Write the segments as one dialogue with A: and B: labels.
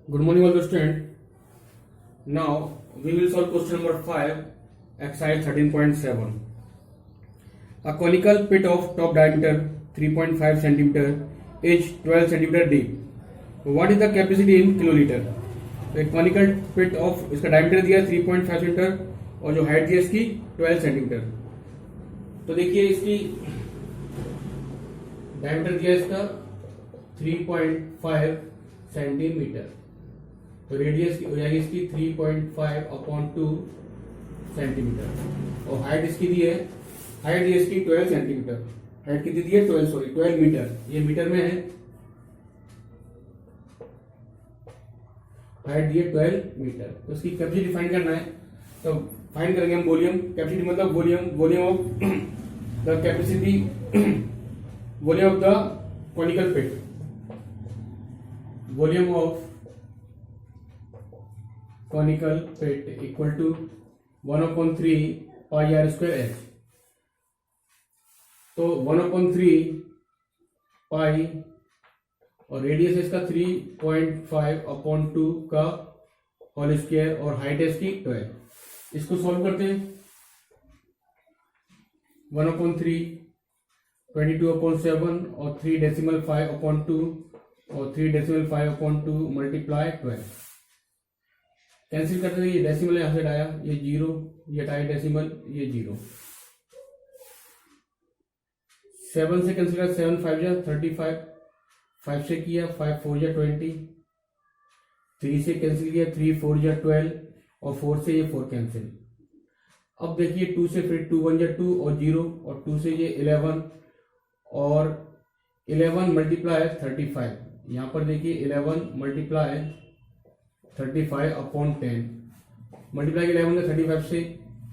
A: Good morning, all the student. Now we will solve question number 5, exercise 13.7. A conical pit of top diameter 3.5 centimeter is 12 centimeter deep. What is the capacity in kiloliter? तो एक conical pit of इसका diameter दिया है 3.5 centimetre और जो height दी है इसकी 12 centimetre. तो देखिए इसकी डायमीटर दिया है इसका 3.5 सेंटीमीटर, तो रेडियस की हो जाएगी इसकी 3.5 अपॉन 2 सेंटीमीटर और हाइट इसकी दी है, हाइट दी है इसकी 12 सेंटीमीटर. हाइट कितनी दी है 12 मीटर, ये मीटर में है. हाइट दी है 12 मीटर. तो इसकी कैपेसिटी फाइंड करना है. तो फाइंड करेंगे हम वॉल्यूम. कैपेसिटी मतलब volume of the capacity, volume of the conical pit, volume of conical pit equal to 1/3 pi r square h. तो 1/3 पाई और रेडियस इसका 3.5 अपॉन 2 का होल स्क्वायर और हाइट है इसकी 12. इसको सॉल्व करते हैं. 1/3 22/7 और 3.5 अपॉन 2 और 3.5 अपॉन 2 मल्टीप्लाई 12. कैंसिल करते हैं. ये डेसिमल यहां से आया, ये 0, ये हटाया डेसिमल, ये 0. 7 से कैंसिल किया, 7 5 जा 35, 5 से किया 5 4 जा 20, 3 से कैंसिल किया 3 4 जा 12 और 4 से ये 4 कैंसिल. अब देखिए 2 से फिर 2 1 जा 2 और 0 और 2 से ये 11 और 11 मल्टीप्लाई 35. यहां पर देखिए 11 मल्टीप्लाई 35 अपॉन 10, मल्टीप्लाई 11 का 35 से,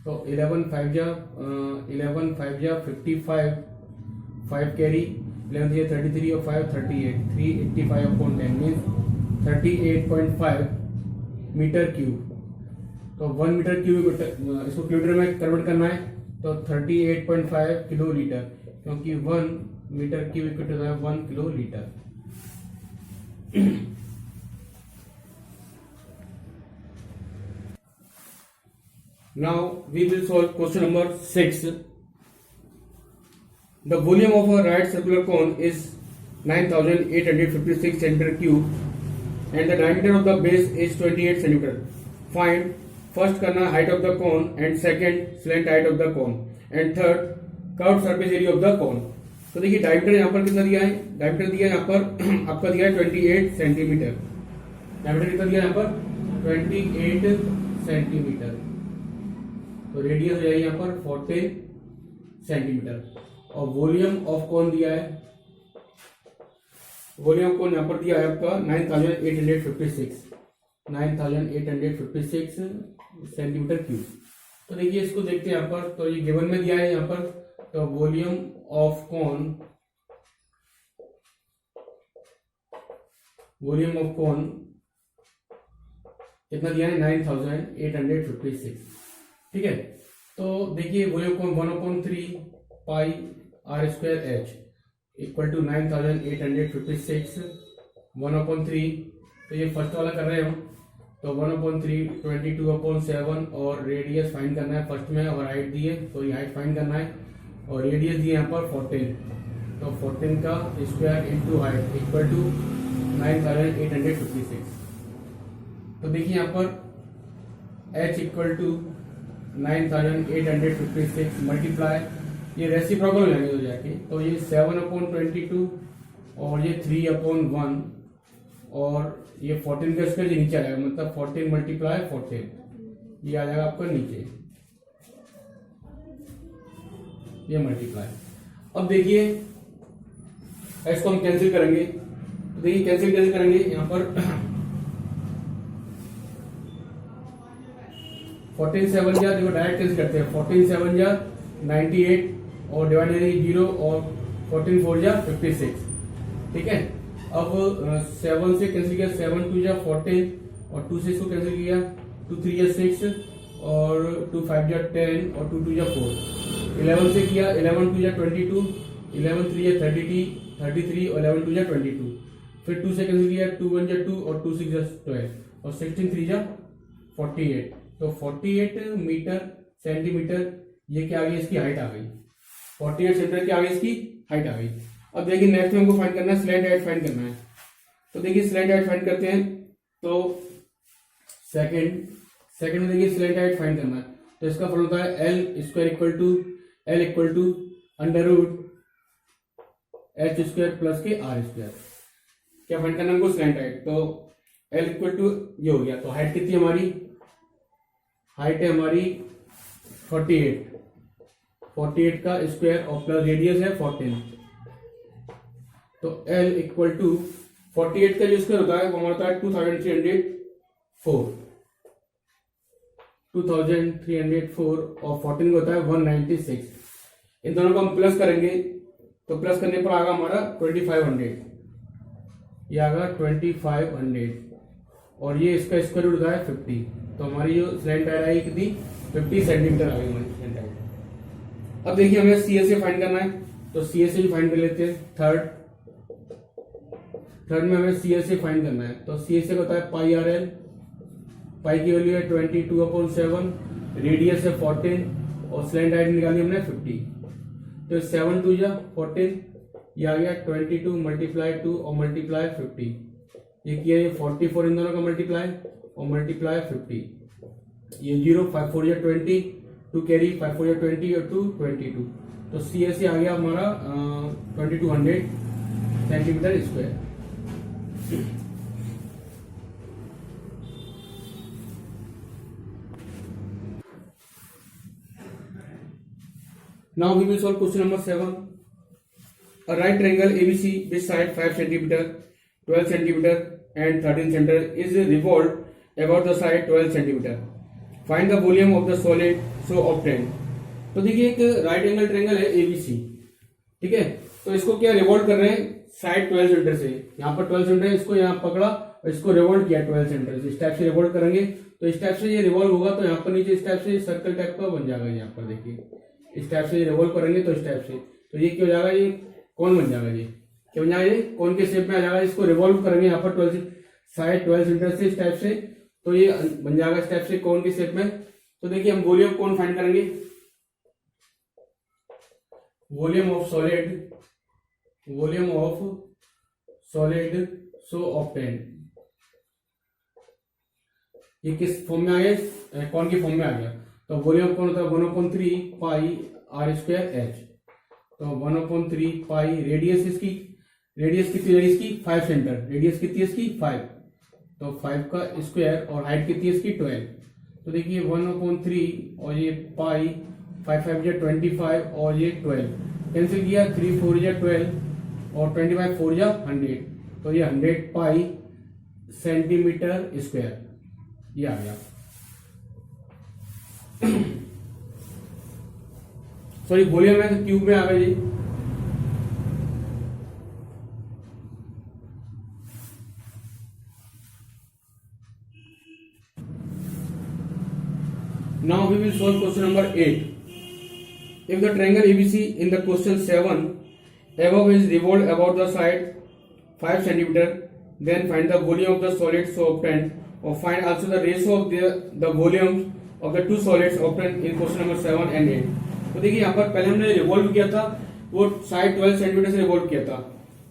A: तो 11 5 जा 55, 5 कैरी 11 दिया 33 और 5 38, 385 अपॉन 10 मीन्स 38.5 मीटर क्यूब. तो 1 मीटर क्यूब इसको किलोमीटर में कन्वर्ट करना है, तो 38.5 किलो लीटर, क्योंकि 1 metre cube equal to 1 kilolitre. Now we will solve question number 6. The volume of a right circular cone is 9856 centimeter cube and the diameter of the base is 28 centimeter. Find first करना height of the cone and second slant height of the cone and third curved surface area of the cone. तो देखिए diameter यहाँ पर कितना दिया है. Diameter दिया है यहाँ पर आपका दिया है 28 सेंटीमीटर. डायमीटर कितना दिया है यहाँ पर 28 सेंटीमीटर. तो रेडियस हो जाएगी यहाँ पर 14 सेंटीमीटर और वॉल्यूम ऑफ कौन दिया है. वॉल्यूम ऑफ कौन यहाँ पर दिया है आपका 9856 सेंटीमीटर क्यूब. तो देखिए इसको देखते हैं यहाँ पर. तो ये गिवन में दिया है यहाँ पर. तो वॉल्यूम ऑफ कौन कितना दिया है 9856. ठीक है. तो देखिए वॉल्यूम कौन 1/3 pi r square h equal to 9856 1/3. तो ये फर्स्ट वाला कर रहे हैं हम. तो 1/3 22/7 और रेडियस फाइंड करना है फर्स्ट में और हाइट दी है, तो ये हाइट फाइंड करना है और रेडियस दी है यहाँ पर 14. तो 14 का square into height equal to 9856. तो देखिए यहाँ पर h इक्वल टू 9856 मल्टीप्लाई, ये रेसिप्रोकल हो जाएंगे तो जाके, तो ये 7/22 और ये 3/1 और ये 14 का स्क्वायर नीचे आ जाएगा, मतलब 14 मल्टीप्लाई 14 ये आ जाएगा आपका नीचे, ये मल्टीप्लाई. अब देखिए इसको हम कैंसिल करेंगे. तो देखिए कैंसिल कैसे करेंगे. यहाँ पर 14 7 जा, देखो डायरेक्ट कैंसिल करते हैं. 14 7 जा 98 और डिवाइड 0 और 14 4 जा 56. ठीक है. अब 7 से कैंसिल किया, 7 2 जा 14 और 2 से इसको कैंसिल किया, 2 3 जा 6 और 2 5 जा 10 और 2 2 जा 4. 11 से किया, 11 2 जा 22, 11 3 जा 33 और 11 2 जा 22. फिर 2 से कैंसिल किया, 2 1 जा 2 और 2 6 जा 12 और 16 3 जा 48। तो 48 मीटर सेंटीमीटर ये क्या आ गई, इसकी हाइट आ गई। 48 सेंटीमीटर क्या आ गई, इसकी हाइट आ गई। अब देखिए नेक्स्ट में हमको फाइंड करना है, स्लैंट हाइट फाइंड करना है। तो देखिए स्लैंट हाइट फाइंड करते हैं। तो सेकंड में देखिए स्लैंट हाइट फाइंड करना है। तो इसका फॉर्मूला होता है L square equal to under root H square plus के आर स्क्वायर। क्या फाइंड करना है हमको, स्लैंट हाइट। तो एल इक्वल टू ये हो गया। तो हाइट कितनी हमारी, हाइट है हमारी 48 का स्क्वायर और प्लस रेडियस है 14। तो एल इक्वल टू 48 का जो स्क्वायर होता है वो हमारा होता है 2304 और 14 का होता है 196। इन दोनों को हम प्लस करेंगे तो प्लस करने पर आएगा हमारा 2500, ये आएगा 2500 और ये इसका स्क्वायर रूट होता है 50। तो हमारी जो स्लैंट हाइट आई कितनी, 50 सेंटीमीटर आ गई हमारी स्लैंट हाइट। अब देखिए हमें सी एस ए फाइंड करना है। तो सी एस ए फाइंड कर लेते हैं। थर्ड में हमें सी एस ए फाइंड करना है। तो सी एस ए का होता है पाई आर एल, पाई की वैल्यू है 22/7, रेडियस है 14 और स्लैंट हाइट निकाली हमने 50। तो 7 2 जा 14, ये आ गया 22 मल्टीप्लाई 2 और मल्टीप्लाई 50। ये किया ये 44 इन दोनों का मल्टीप्लाई और मल्टीप्लाई 50। ये 0 5 4 या 20, 2 कैरी 5 4 या 20 और 2 22। तो सी एस ए आ गया हमारा 2200 centimetre square. Now we will solve question number 7. A right triangle ABC with side 5 cm, 12 cm and 13 cm is revolved about the side 12 cm. Find the volume of the solid so obtained. तो देखिए एक right angle triangle है ABC, ठीक है। तो इसको क्या revolve कर रहे हैं साइड 12 सेंटर से। यहाँ पर 12 सेंटर है, इसको यहाँ पकड़ा और इसको रिवॉल्व किया 12 सेंटर से। इस टाइप से रिवॉल्व करेंगे तो इस टाइप से ये रिवॉल्व होगा। तो यहाँ पर नीचे इस टाइप से सर्कल टाइप का बन जाएगा। यहाँ पर देखिए इस टाइप से रिवॉल्व करेंगे तो इस टाइप से, तो ये क्या हो जाएगा, ये कौन बन जाएगा, ये क्या बन जाएगा, ये कौन के शेप में आ जाएगा। इसको रिवॉल्व करेंगे यहाँ पर 12 साइड 12 सेंटर से इस टाइप से, तो ये बन जाएगा इस टाइप से कौन के शेप में। तो देखिए हम वॉल्यूम कौन फाइंड करेंगे, volume of solid so obtained. ये किस फॉर्म में आ गया, कौन के फॉर्म में आ गया। तो वॉल्यूम कौन होता है 1/3 पाई आर स्क्वायर एच। तो 1/3 पाई रेडियस इसकी, रेडियस कितनी है इसकी 5 सेंटर, रेडियस कितनी है इसकी 5। तो 5 का स्क्वायर और हाइट कितनी है इसकी 12। तो देखिए 1/3 और ये पाई 5 5 या 25 और ये 12 कैंसिल किया, 3 4 या 12 और 25 4 या 100। तो ये 100 पाई सेंटीमीटर स्क्वायर ये आ गया। सॉरी वॉल्यूम है तो क्यूब में आ गया जी। Now we will solve question number 8. If the triangle ABC in the question 7 above is revolved about the side 5 cm, then find the volume of the solid so obtained, or find also the ratio of the volumes of the two solids obtained in question number 7 and 8. तो देखिए यहाँ पर पहले हमने revolve किया था, वो side 12 centimetre से रिवॉल्व किया था।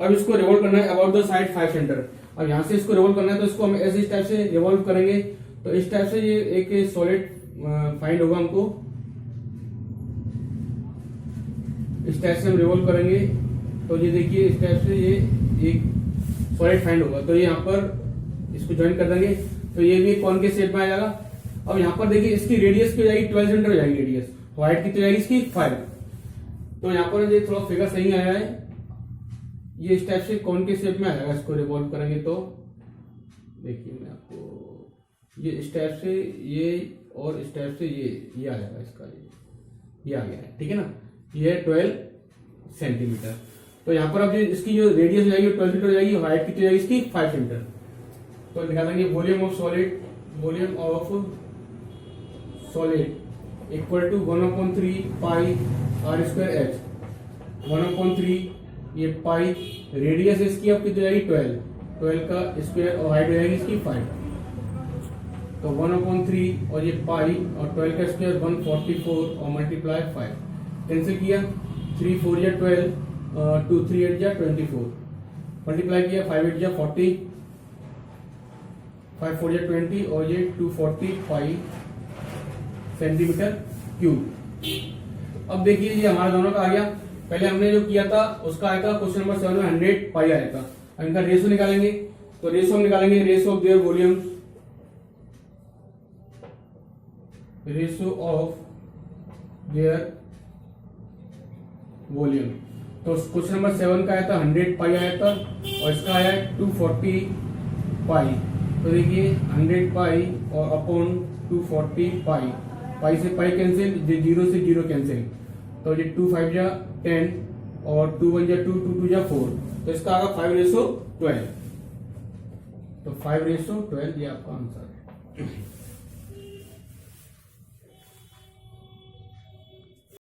A: अब इसको रिवॉल्व करना है अबाउट द साइड 5 सेंटर। अब यहाँ से इसको रिवॉल्व करना है तो इसको हम ऐसे इस टाइप से रिवॉल्व करेंगे। तो इस टाइप से ये एक सॉलिड फाइंड होगा हमको। इस टाइप से हम रिवॉल्व करेंगे तो ये देखिए इस टाइप से ये एक सॉलिड फाइंड होगा। तो ये यहाँ पर इसको ज्वाइन कर देंगे तो ये भी कौन के शेप में आ जाएगा। अब यहाँ पर देखिए इसकी रेडियस क्या हो जाएगी 12 सेंटर हो जाएगी रेडियस, हाइट कितनी जाएगी इसकी 5। तो यहाँ पर ये थोड़ा फिगर सही आया है, ये इस टाइप से कौन के शेप में आ जाएगा। इसको रिवॉल्व करेंगे तो देखिए मैं आपको ये इस टाइप से ये और इस टाइप से ये आ जाएगा इसका, ये आ गया है, ठीक है ना। ये 12 सेंटीमीटर। तो यहाँ पर अब इसकी जो रेडियस हो जाएगी 12 सेंटीमीटर हो जाएगी, हाइट कितनी जाएगी इसकी 5 सेंटीमीटर। तो निकालेंगे volume of solid equal to 1/3 pi R square H. 1/3 ये पाई रेडियस इसकी अब कितनी जाएगी 12 12 का स्क्वायर और हाइट हो जाएगी इसकी 5, तो 1/3 और ये पाई और 12 का स्क्वायर 144 और मल्टीप्लाई 5, कैंसिल किया 3 4 या 12, 2 3 8 या 24, मल्टीप्लाई किया 5 8 या 40, 5 4 या 20 और ये 245 सेंटीमीटर क्यूब। अब देखिए ये हमारा दोनों का आ गया। पहले हमने जो किया था उसका आया था क्वेश्चन नंबर 7 में 100 पाई आया था। अब इनका रेशो निकालेंगे, तो रेशो हम निकालेंगे ratio of their volume, ratio of their volume. तो क्वेश्चन नंबर 7 का आया था 100 पाई आया था और इसका आया 240 पाई। तो देखिए 100 पाई और अपॉन 240 पाई, पाई से पाई कैंसिल, 0 से 0 कैंसिल, तो ये 2 5 जा 10 और 2 1 जा 2 2 2 जा 4, तो इसका आएगा 5:12। तो 5:12 ये आपका आंसर है।